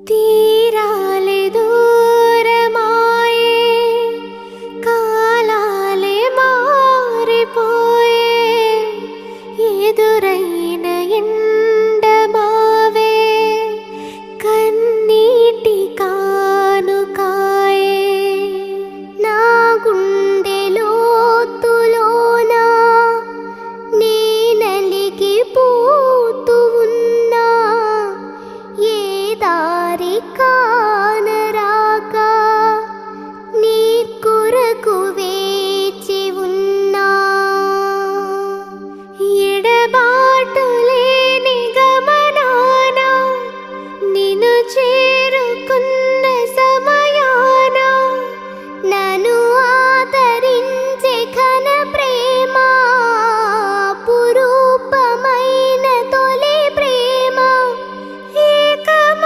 తీరాలే దూరమాయే, కాలాలే మారిపోయే, ఎదురైన ఎండమావే కన్నీటి కానుకాయే. నా గుండె లోతులోన నీ నలిగిపోతూ ఉన్నా, ఏ దారి కానరాక నీ కొరకు వేచి ఉన్నా. ఎడబాటు లేని గమనాన నిన్ను చేరుకున్న